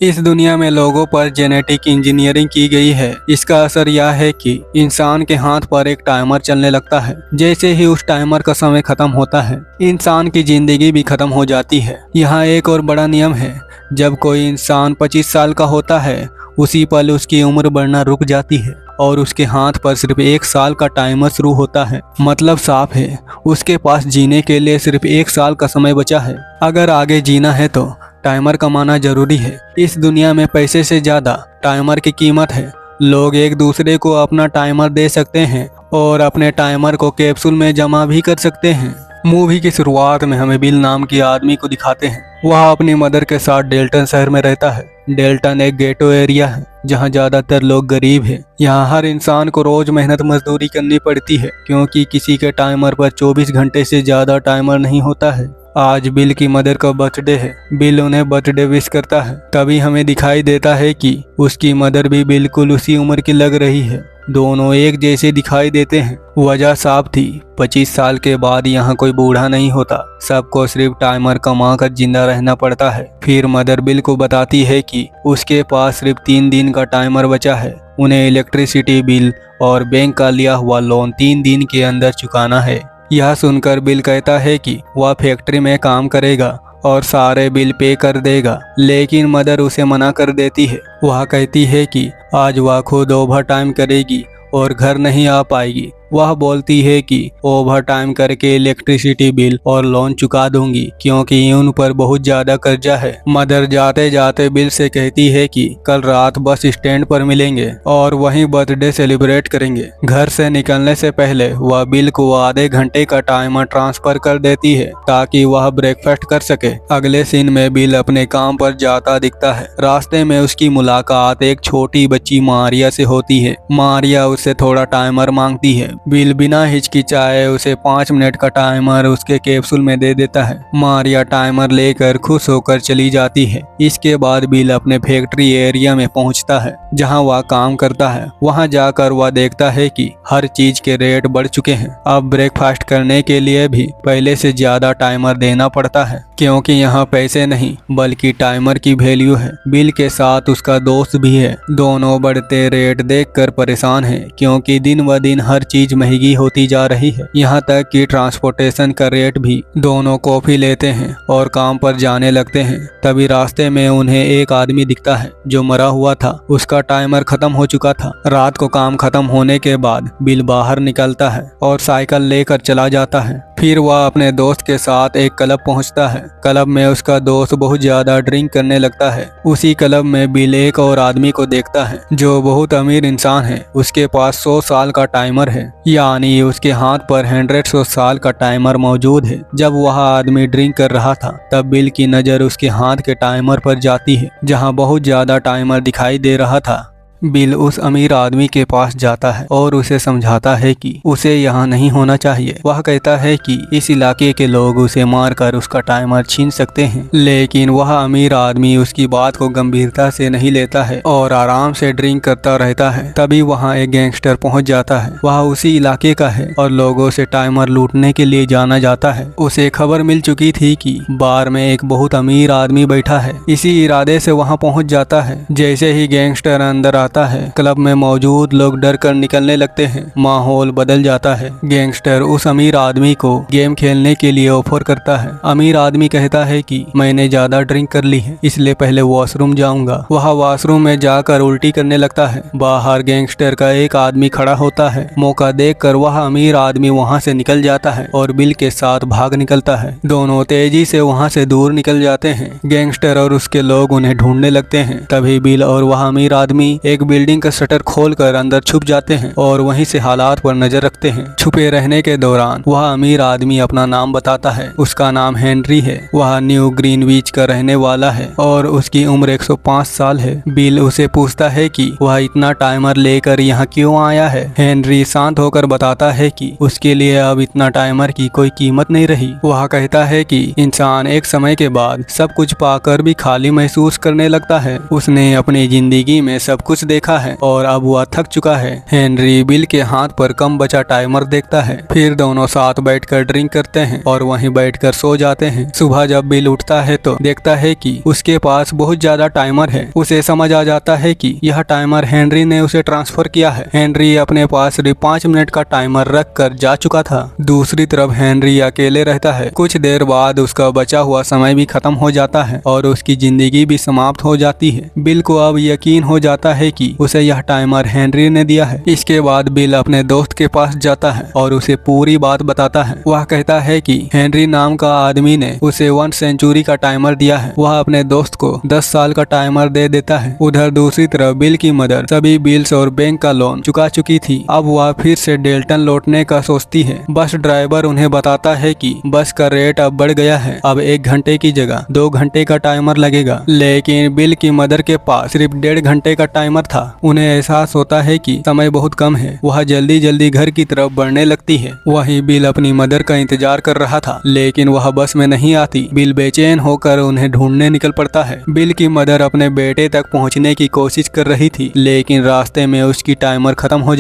इस दुनिया में लोगों पर जेनेटिक इंजीनियरिंग की गई है। इसका असर यह है कि इंसान के हाथ पर एक टाइमर चलने लगता है। जैसे ही उस टाइमर का समय खत्म होता है, इंसान की जिंदगी भी खत्म हो जाती है। यहाँ एक और बड़ा नियम है, जब कोई इंसान 25 साल का होता है, उसी पल उसकी उम्र बढ़ना रुक जाती है और उसके हाथ पर सिर्फ 1 साल का टाइमर शुरू होता है। मतलब साफ है, उसके पास जीने के लिए सिर्फ 1 साल का समय बचा है। अगर आगे जीना है तो टाइमर कमाना जरूरी है। इस दुनिया में पैसे से ज्यादा टाइमर की कीमत है। लोग एक दूसरे को अपना टाइमर दे सकते हैं और अपने टाइमर को कैप्सूल में जमा भी कर सकते हैं। मूवी की शुरुआत में हमें बिल नाम के आदमी को दिखाते हैं। वह अपनी मदर के साथ डेल्टन शहर में रहता है। डेल्टन एक गेटो एरिया है जहां ज्यादातर लोग गरीब हैं। यहाँ हर इंसान को रोज मेहनत मजदूरी करनी पड़ती है, क्योंकि किसी के टाइमर पर 24 घंटे से ज्यादा टाइमर नहीं होता है। आज बिल की मदर का बर्थडे है। बिल उन्हें बर्थडे विश करता है। तभी हमें दिखाई देता है कि उसकी मदर भी बिल्कुल उसी उम्र की लग रही है। दोनों एक जैसे दिखाई देते हैं। वजह साफ थी, 25 साल के बाद यहाँ कोई बूढ़ा नहीं होता। सबको सिर्फ टाइमर कमा कर जिंदा रहना पड़ता है। फिर मदर बिल को बताती है कि उसके पास सिर्फ 3 दिन का टाइमर बचा है। उन्हें इलेक्ट्रिसिटी बिल और बैंक का लिया हुआ लोन 3 दिन के अंदर चुकाना है। यह सुनकर बिल कहता है कि वह फैक्ट्री में काम करेगा और सारे बिल पे कर देगा, लेकिन मदर उसे मना कर देती है। वह कहती है कि आज वह खुद ओवर टाइम करेगी और घर नहीं आ पाएगी। वह बोलती है कि ओवर टाइम करके इलेक्ट्रिसिटी बिल और लोन चुका दूंगी, क्योंकि उन पर बहुत ज्यादा कर्जा है। मदर जाते जाते बिल से कहती है कि कल रात बस स्टैंड पर मिलेंगे और वहीं बर्थडे सेलिब्रेट करेंगे। घर से निकलने से पहले वह बिल को आधे घंटे का टाइमर ट्रांसफर कर देती है ताकि वह ब्रेकफास्ट कर सके। अगले सीन में बिल अपने काम पर जाता दिखता है। रास्ते में उसकी मुलाकात एक छोटी बच्ची मारिया से होती है। मारिया उससे थोड़ा टाइमर मांगती है। बिल बिना हिचकिचाए उसे 5 मिनट का टाइमर उसके कैप्सूल में दे देता है। मारिया टाइमर लेकर खुश होकर चली जाती है। इसके बाद बिल अपने फैक्ट्री एरिया में पहुंचता है जहां वह काम करता है। वहां जाकर वह देखता है कि हर चीज के रेट बढ़ चुके हैं। अब ब्रेकफास्ट करने के लिए भी पहले से ज्यादा टाइमर देना पड़ता है, क्योंकि यहाँ पैसे नहीं बल्कि टाइमर की वैल्यू है। बिल के साथ उसका दोस्त भी है। दोनों बढ़ते रेट देखकर परेशान हैं, क्योंकि दिन ब दिन हर चीज महंगी होती जा रही है। यहाँ तक कि ट्रांसपोर्टेशन का रेट भी। दोनों कॉफी लेते हैं और काम पर जाने लगते हैं। तभी रास्ते में उन्हें एक आदमी दिखता है जो मरा हुआ था। उसका टाइमर खत्म हो चुका था। रात को काम खत्म होने के बाद बिल बाहर निकलता है और साइकिल लेकर चला जाता है। फिर वह अपने दोस्त के साथ एक क्लब पहुंचता है। क्लब में उसका दोस्त बहुत ज्यादा ड्रिंक करने लगता है। उसी क्लब में बिल एक और आदमी को देखता है जो बहुत अमीर इंसान है। उसके पास 100 साल का टाइमर है, यानी उसके हाथ पर 100 साल का टाइमर मौजूद है। जब वह आदमी ड्रिंक कर रहा था, तब बिल की नजर उसके हाथ के टाइमर पर जाती है जहां बहुत ज्यादा टाइमर दिखाई दे रहा था। बिल उस अमीर आदमी के पास जाता है और उसे समझाता है कि उसे यहाँ नहीं होना चाहिए। वह कहता है कि इस इलाके के लोग उसे मारकर उसका टाइमर छीन सकते हैं, लेकिन वह अमीर आदमी उसकी बात को गंभीरता से नहीं लेता है और आराम से ड्रिंक करता रहता है। तभी वहाँ एक गैंगस्टर पहुँच जाता है। वह उसी इलाके का है और लोगों से टाइमर लूटने के लिए जाना जाता है। उसे खबर मिल चुकी थी कि बार में एक बहुत अमीर आदमी बैठा है। इसी इरादे से वहाँ पहुँच जाता है। जैसे ही गैंगस्टर अंदर आता है, क्लब में मौजूद लोग डर कर निकलने लगते हैं। माहौल बदल जाता है। गैंगस्टर उस अमीर आदमी को गेम खेलने के लिए ऑफर करता है। अमीर आदमी कहता है कि मैंने ज्यादा ड्रिंक कर ली है, इसलिए पहले वॉशरूम जाऊंगा। वह वॉशरूम में जाकर उल्टी करने लगता है। बाहर गैंगस्टर का एक आदमी खड़ा होता है। मौका देखकर वह अमीर आदमी वहां से निकल जाता है और बिल के साथ भाग निकलता है। दोनों तेजी से वहां से दूर निकल जाते हैं। गैंगस्टर और उसके लोग उन्हें ढूंढने लगते हैं। तभी बिल और वह अमीर आदमी एक बिल्डिंग का शटर खोलकर अंदर छुप जाते हैं और वहीं से हालात पर नजर रखते हैं। छुपे रहने के दौरान वह अमीर आदमी अपना नाम बताता है। उसका नाम हेनरी है। वह न्यू ग्रीनविच का रहने वाला है और उसकी उम्र 105 साल है। बिल उसे पूछता है कि वह इतना टाइमर लेकर यहाँ क्यों आया है। हेनरी शांत होकर बताता है कि उसके लिए अब इतना टाइमर की कोई कीमत नहीं रही। वह कहता है कि इंसान एक समय के बाद सब कुछ पाकर भी खाली महसूस करने लगता है। उसने अपनी जिंदगी में सब कुछ देखा है और अब वह थक चुका है। हेनरी बिल के हाथ पर कम बचा टाइमर देखता है, फिर दोनों साथ बैठकर ड्रिंक करते हैं और वहीं बैठकर सो जाते हैं। सुबह जब बिल उठता है तो देखता है कि उसके पास बहुत ज्यादा टाइमर है। उसे समझ आ जाता है कि यह टाइमर हेनरी ने उसे ट्रांसफर किया है। हेनरी अपने पास सिर्फ 5 मिनट का टाइमर रख कर जा चुका था। दूसरी तरफ हेनरी अकेले रहता है। कुछ देर बाद उसका बचा हुआ समय भी खत्म हो जाता है और उसकी जिंदगी भी समाप्त हो जाती है। बिल को अब यकीन हो जाता है कि उसे यह टाइमर हेनरी ने दिया है। इसके बाद बिल अपने दोस्त के पास जाता है और उसे पूरी बात बताता है। वह कहता है कि हेनरी नाम का आदमी ने उसे 1 सेंचुरी का टाइमर दिया है। वह अपने दोस्त को 10 साल का टाइमर दे देता है। उधर दूसरी तरफ बिल की मदर सभी बिल्स और बैंक का लोन चुका चुकी थी। अब वह फिर से डेल्टन लौटने का सोचती है। बस ड्राइवर उन्हें बताता है कि बस का रेट अब बढ़ गया है, अब 1 घंटे की जगह 2 घंटे का टाइमर लगेगा। लेकिन बिल की मदर के पास सिर्फ 1.5 घंटे का टाइमर था। उन्हें एहसास होता है कि समय बहुत कम है। वह जल्दी जल्दी घर की तरफ बढ़ने लगती है। वहीं बिल अपनी मदर का इंतजार कर रहा था, लेकिन वह बस में नहीं आती। बिल बेचैन होकर उन्हें ढूंढने निकल पड़ता है। बिल की मदर अपने बेटे तक पहुंचने की कोशिश कर रही थी, लेकिन रास्ते में उसकी टाइमर खत्म हो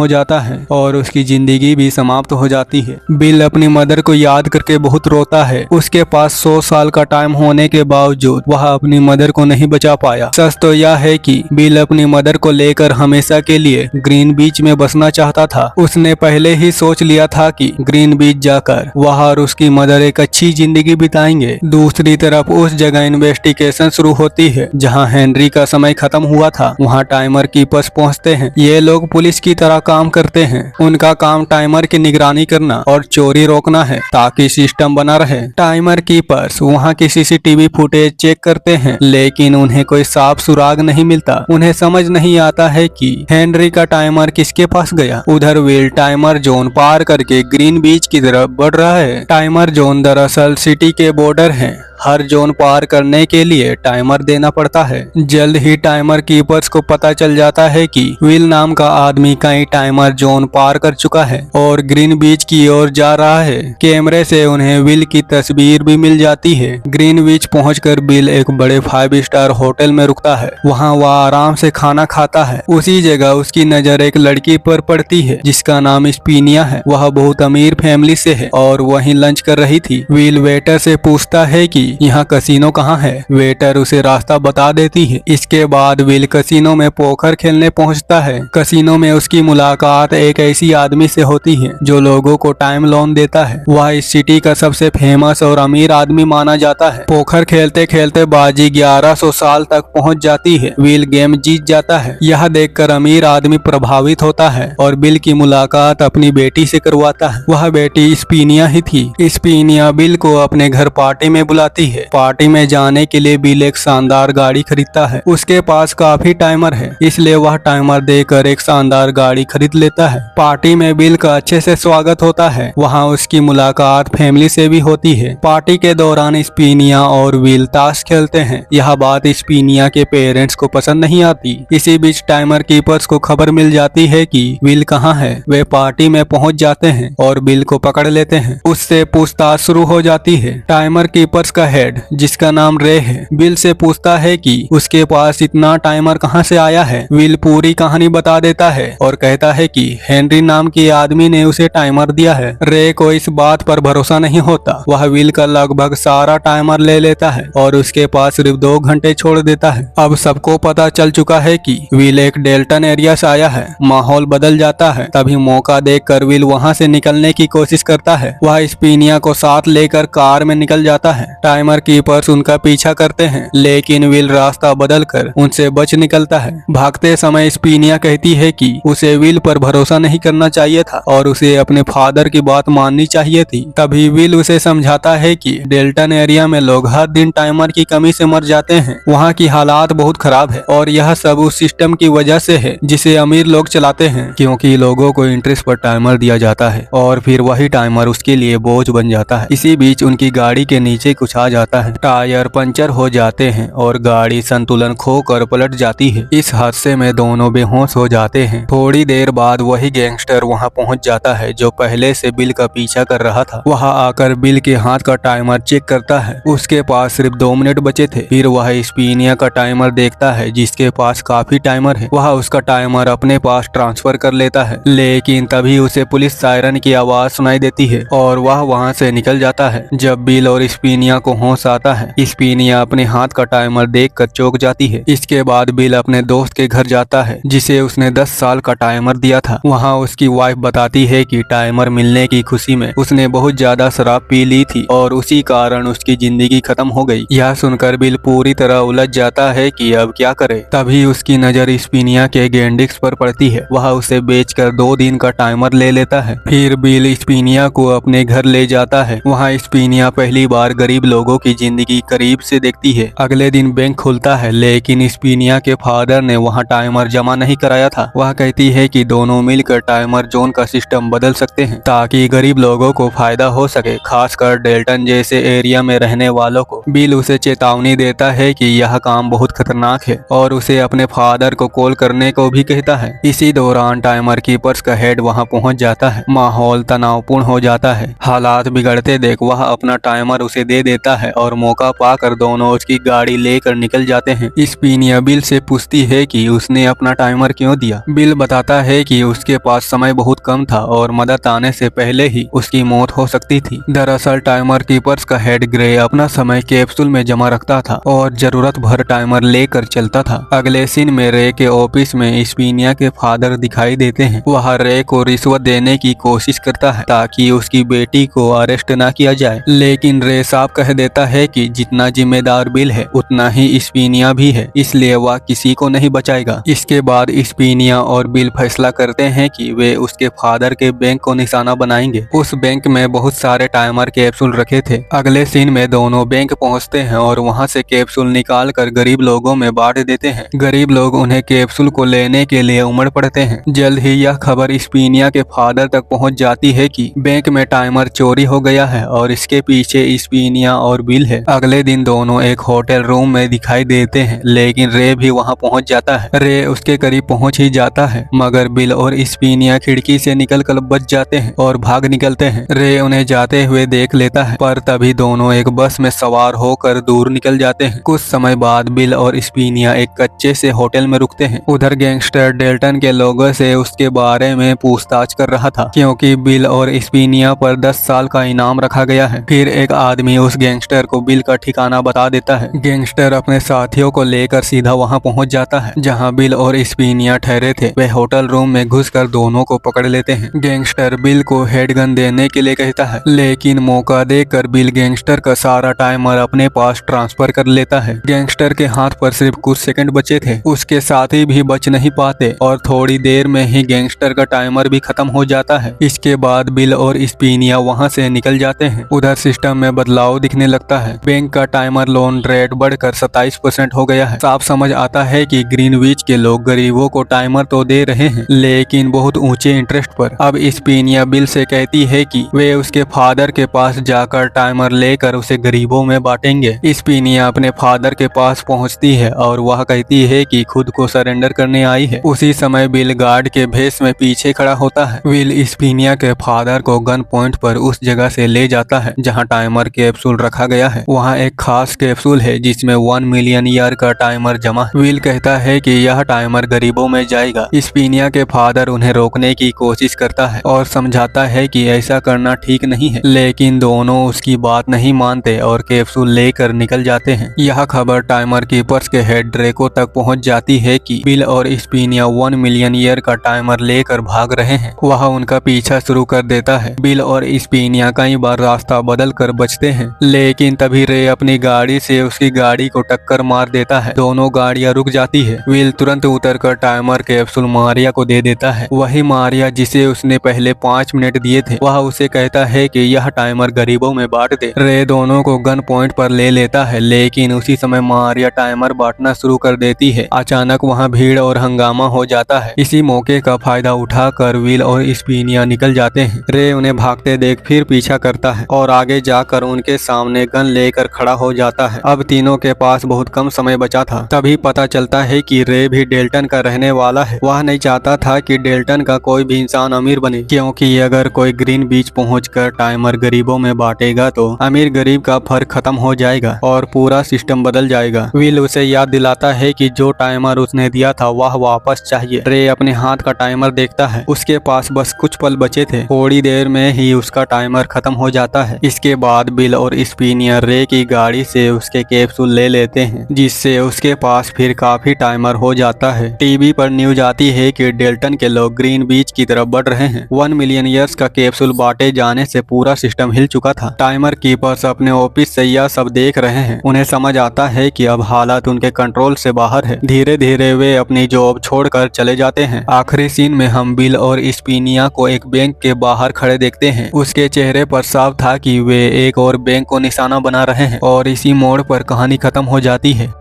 जाता है और उसकी जिंदगी भी समाप्त हो जाती है। बिल अपनी मदर को याद करके बहुत रोता है। उसके पास 100 साल का टाइम होने के बावजूद वह अपनी मदर को नहीं बचा पाया। सच तो यह है कि बिल अपनी मदर को लेकर हमेशा के लिए ग्रीन बीच में बसना चाहता था। उसने पहले ही सोच लिया था कि ग्रीन बीच जाकर वह और उसकी मदर एक अच्छी जिंदगी बिताएंगे। दूसरी तरफ उस जगह इन्वेस्टिगेशन शुरू होती है जहां हेनरी का समय खत्म हुआ था। वहां टाइमर कीपर्स पहुंचते हैं। ये लोग पुलिस की तरह काम करते हैं। उनका काम टाइमर की निगरानी करना और चोरी रोकना है ताकि सिस्टम बना रहे। टाइमर कीपर्स वहां की सीसीटीवी फुटेज चेक करते हैं, लेकिन उन्हें कोई साफ सुराग नहीं मिलता। उन्हें समझ नहीं आता है कि हेनरी का टाइमर किसके पास गया। उधर विल टाइमर जोन पार करके ग्रीन बीच की तरफ बढ़ रहा है। टाइमर जोन दरअसल सिटी के बॉर्डर है। हर जोन पार करने के लिए टाइमर देना पड़ता है। जल्द ही टाइमर कीपर्स को पता चल जाता है कि विल नाम का आदमी कई टाइमर जोन पार कर चुका है और ग्रीन बीच की ओर जा रहा है। कैमरे से उन्हें विल की तस्वीर भी मिल जाती है। ग्रीन बीच पहुंचकर बिल एक बड़े 5 स्टार होटल में रुकता है। वहां वह आराम से खाना खाता है। उसी जगह उसकी नजर एक लड़की पर पड़ती है जिसका नाम स्पीनिया है। वह बहुत अमीर फैमिली से है और वहीं लंच कर रही थी। विल वेटर से पूछता है कि यहाँ कसिनो कहाँ है। वेटर उसे रास्ता बता देती है। इसके बाद विल कसिनो में पोकर खेलने पहुँचता है। कसिनो में उसकी मुलाकात एक ऐसी आदमी से होती है जो लोगों को टाइम लोन देता है। वह इस सिटी का सबसे फेमस और अमीर आदमी माना जाता है। पोकर खेलते खेलते बाजी 1100 साल तक पहुँच जाती है। विल गेम जीत जाता है। यह देखकर अमीर आदमी प्रभावित होता है और बिल की मुलाकात अपनी बेटी से करवाता है। वह बेटी स्पीनिया ही थी। स्पीनिया बिल को अपने घर पार्टी में बुलाती है। पार्टी में जाने के लिए बिल एक शानदार गाड़ी खरीदता है। उसके पास काफी टाइमर है, इसलिए वह टाइमर देकर एक शानदार गाड़ी खरीद लेता है। पार्टी में बिल का अच्छे से स्वागत होता है। वहां उसकी मुलाकात फैमिली से भी होती है। पार्टी के दौरान स्पीनिया और विल ताश खेलते हैं। यह बात स्पीनिया के पेरेंट्स को पसंद नहीं आती। इसी बीच टाइमर कीपर्स को खबर मिल जाती है कि विल कहाँ है। वे पार्टी में पहुंच जाते हैं और बिल को पकड़ लेते हैं। उससे पूछताछ शुरू हो जाती है। टाइमर कीपर्स का हेड जिसका नाम रे है बिल से पूछता है कि उसके पास इतना टाइमर कहां से आया है। विल पूरी कहानी बता देता है और कहता है कि हेनरी नाम के आदमी ने उसे टाइमर दिया है। रे को इस बात पर भरोसा नहीं होता। वह विल का लगभग सारा टाइमर ले लेता है और उसके पास सिर्फ 2 घंटे छोड़ देता है। अब सबको पता चल चुका है कि विल एक डेल्टन एरिया से आया है। माहौल बदल जाता है। तभी मौका देखकर विल वहां से निकलने की कोशिश करता है। वह स्पीनिया को साथ लेकर कार में निकल जाता है। टाइमर कीपर्स उनका पीछा करते हैं, लेकिन विल रास्ता बदलकर उनसे बच निकलता है। भागते समय स्पीनिया कहती है कि उसे विल पर भरोसा नहीं करना चाहिए था और उसे अपने फादर की बात माननी चाहिए थी। तभी विल उसे समझाता है कि डेल्टन एरिया में लोग हर दिन टाइमर की कमी से मर जाते हैं। वहाँ की हालात बहुत खराब है और यह सब उस सिस्टम की वजह से है जिसे अमीर लोग चलाते हैं, क्योंकि लोगों को इंटरेस्ट पर टाइमर दिया जाता है और फिर वही टाइमर उसके लिए बोझ बन जाता है। इसी बीच उनकी गाड़ी के नीचे कुछ आ जाता है। टायर पंचर हो जाते हैं और गाड़ी संतुलन खोकर पलट जाती है। इस हादसे में दोनों बेहोश हो जाते हैं। थोड़ी देर बाद वही गैंगस्टर वहां पहुंच जाता है जो पहले से बिल का पीछा कर रहा था। वहां आकर बिल के हाथ का टाइमर चेक करता है। उसके पास सिर्फ 2 मिनट बचे थे। फिर वह स्पीनिया का टाइमर देखता है जिसके पास काफी टाइमर है। वह उसका टाइमर अपने पास ट्रांसफर कर लेता है, लेकिन तभी उसे पुलिस सायरन की आवाज सुनाई देती है और वह वहां से निकल जाता है। जब बिल और स्पीनिया को होश आता है, स्पीनिया अपने हाथ का टाइमर देखकर चौंक जाती है। इसके बाद बिल अपने दोस्त के घर जाता है जिसे उसने 10 साल का टाइमर दिया था। वहाँ उसकी वाइफ बताती है कि टाइमर मिलने की खुशी में उसने बहुत ज्यादा शराब पी ली थी और उसी कारण उसकी जिंदगी खत्म हो गई। यह सुनकर बिल पूरी तरह उलझ जाता है कि अब क्या करे। तभी उसकी नजर स्पीनिया के गेंडिक्स पर पड़ती है। वह उसे बेचकर 2 दिन का टाइमर ले लेता है। फिर बिल स्पीनिया को अपने घर ले जाता है। वहाँ स्पीनिया पहली बार गरीब लोगों की जिंदगी करीब से देखती है। अगले दिन बैंक खुलता है, लेकिन स्पीनिया के फादर ने वहाँ टाइमर जमा नहीं कराया था। वह कहती है कि दोनों मिलकर टाइमर जोन का सिस्टम बदल सकते हैं ताकि गरीब लोगों को फायदा हो सके, खासकर डेल्टन जैसे एरिया में रहने वालों को। बिल उसे चेतावनी देता है कि यह काम बहुत खतरनाक है और उसे अपने फादर को कॉल करने को भी कहता है। इसी दौरान टाइमर कीपर्स का हेड वहां पहुंच जाता है। माहौल तनावपूर्ण हो जाता है। हालात बिगड़ते देख वह अपना टाइमर उसे दे देता है और मौका पाकर दोनों उसकी गाड़ी लेकर निकल जाते हैं। स्पीनिया बिल से पूछती है कि उसने अपना टाइमर क्यों दिया। बिल बताता है कि उसके पास समय बहुत कम था और मदद आने से पहले ही उसकी मौत हो सकती थी। दरअसल टाइमर कीपर्स का हेड ग्रे अपना समय कैप्सूल में जमा रखता था और जरूरत भर टाइमर लेकर चलता था। अगले सीन में रे के ऑफिस में स्पीनिया के फादर दिखाई देते हैं। वह रे को रिश्वत देने की कोशिश करता है ताकि उसकी बेटी को अरेस्ट न किया जाए, लेकिन रे साफ कह देता है कि जितना जिम्मेदार बिल है उतना ही स्पीनिया भी है, इसलिए वह किसी को नहीं बचाएगा। इसके बाद स्पीनिया और बिल फैसला करते हैं कि वे उसके फादर के बैंक को निशाना बनाएंगे। उस बैंक में बहुत सारे टाइमर कैप्सूल रखे थे। अगले सीन में दोनों बैंक पहुंचते हैं और वहां से कैप्सूल निकाल कर गरीब लोगों में बांट देते हैं। गरीब लोग उन्हें कैप्सूल को लेने के लिए उमड़ पड़ते हैं। जल्द ही यह खबर स्पीनिया के फादर तक पहुंच जाती है कि बैंक में टाइमर चोरी हो गया है और इसके पीछे स्पीनिया और बिल है। अगले दिन दोनों एक होटल रूम में दिखाई देते हैं, लेकिन रे भी वहां पहुंच जाता है। रे उसके करीब पहुंच ही जाता है, मगर बिल और स्पीनिया खिड़की से निकलकर बच जाते हैं और भाग निकलते हैं। रे उन्हें जाते हुए देख लेता है, पर तभी दोनों एक बस में सवार होकर दूर निकल जाते हैं। कुछ समय बाद बिल और स्पीनिया एक कच्चे से होटल में रुकते हैं। उधर गैंगस्टर डेल्टन के लोगों से उसके बारे में पूछताछ कर रहा था, क्योंकि बिल और स्पीनिया पर 10 साल का इनाम रखा गया है। फिर एक आदमी उस गैंगस्टर को बिल का ठिकाना बता देता है। गैंगस्टर अपने साथियों को लेकर सीधा वहां पहुंच जाता है जहां बिल और स्पीनिया ठहरे थे। वे होटल रूम में घुसकर दोनों को पकड़ लेते हैं। गैंगस्टर बिल को हेडगन देने के लिए कहता है, लेकिन मौका देकर बिल गैंगस्टर का सारा टाइमर अपने पास ट्रांसफर कर लेता है। गैंगस्टर के हाथ पर सिर्फ कुछ सेकंड बचे थे। उसके साथी भी बच नहीं पाते और थोड़ी देर में ही गैंगस्टर का टाइमर भी खत्म हो जाता है। इसके बाद बिल और स्पीनिया वहां से निकल जाते हैं। उधर सिस्टम में बदलाव दिखने लगता है। बैंक का टाइमर लोन रेट बढ़कर 27% हो गया है। साफ समझ आता है कि ग्रीनविच के लोग गरीबों को टाइमर तो दे रहे हैं, लेकिन बहुत ऊंचे इंटरेस्ट पर। अब स्पीनिया बिल से कहती है कि वे उसके फादर के पास जाकर टाइमर लेकर उसे गरीबों में बांटेंगे। स्पीनिया अपने फादर के पास पहुंचती है और वह कहती है कि खुद को सरेंडर करने आई है। उसी समय बिल गार्ड के भेष में पीछे खड़ा होता है। बिल स्पीनिया के फादर को गन पॉइंट पर उस जगह से ले जाता है जहां टाइमर कैप्सूल रखा गया है। वहां एक खास कैप्सूल है जिसमें 1 मिलियन ईयर का टाइमर जमा है। विल कहता है कि यह टाइमर गरीबों में जाएगा। स्पीनिया के फादर उन्हें रोकने की कोशिश करता है और समझाता है कि ऐसा करना ठीक नहीं है, लेकिन दोनों उसकी बात नहीं मानते और कैप्सूल लेकर निकल जाते हैं। यह खबर टाइमर कीपर्स के हेड ड्रेको तक पहुंच जाती है कि बिल और स्पीनिया 1 मिलियन ईयर का टाइमर लेकर भाग रहे हैं। वह उनका पीछा शुरू कर देता है। बिल और स्पीनिया कई बार रास्ता बदल कर बचते हैं, लेकिन तभी रे अपनी गाड़ी से उसकी गाड़ी को टक्कर मार देता है। दोनों गाड़ियां रुक जाती है। विल तुरंत उतरकर टाइमर कैप्सूल मारिया को दे देता है। वही मारिया जिसे उसने पहले 5 मिनट दिए थे। वह उसे कहता है कि यह टाइमर गरीबों में बांट दे। रे दोनों को गन पॉइंट पर ले लेता है, लेकिन उसी समय मारिया टाइमर बांटना शुरू कर देती है। अचानक वहां भीड़ और हंगामा हो जाता है। इसी मौके का फायदा उठाकर विल और स्पीनिया निकल जाते हैं। रे उन्हें भागते देख फिर पीछा करता है और आगे जाकर उनके सामने सामने गन लेकर खड़ा हो जाता है। अब तीनों के पास बहुत कम समय बचा था। तभी पता चलता है कि रे भी डेल्टन का रहने वाला है। वह नहीं चाहता था कि डेल्टन का कोई भी इंसान अमीर बने, क्योंकि अगर कोई ग्रीन बीच पहुंचकर टाइमर गरीबों में बांटेगा तो अमीर गरीब का फर्क खत्म हो जाएगा और पूरा सिस्टम बदल जाएगा। विल उसे याद दिलाता है कि जो टाइमर उसने दिया था वह वापस चाहिए। रे अपने हाथ का टाइमर देखता है, उसके पास बस कुछ पल बचे थे। थोड़ी देर में ही उसका टाइमर खत्म हो जाता है। इसके बाद बिल और स्पिनियर रे की गाड़ी से उसके कैप्सूल ले लेते हैं, जिससे उसके पास फिर काफी टाइमर हो जाता है। टीवी पर न्यूज आती है कि डेल्टन के लोग ग्रीन बीच की तरफ बढ़ रहे हैं। 1 मिलियन ईयर्स का कैप्सूल बांटे जाने से पूरा सिस्टम हिल चुका था। टाइमर कीपर्स अपने ऑफिस से यह सब देख रहे हैं। उन्हें समझ आता है कि अब हालात उनके कंट्रोल से बाहर है। धीरे धीरे वे अपनी जॉब छोड़कर चले जाते हैं। आखिरी सीन में हम बिल और स्पिनिया को एक बैंक के बाहर खड़े देखते हैं। उसके चेहरे पर साफ था कि वे एक और बैंक को निशाना बना रहे हैं और इसी मोड़ पर कहानी खत्म हो जाती है।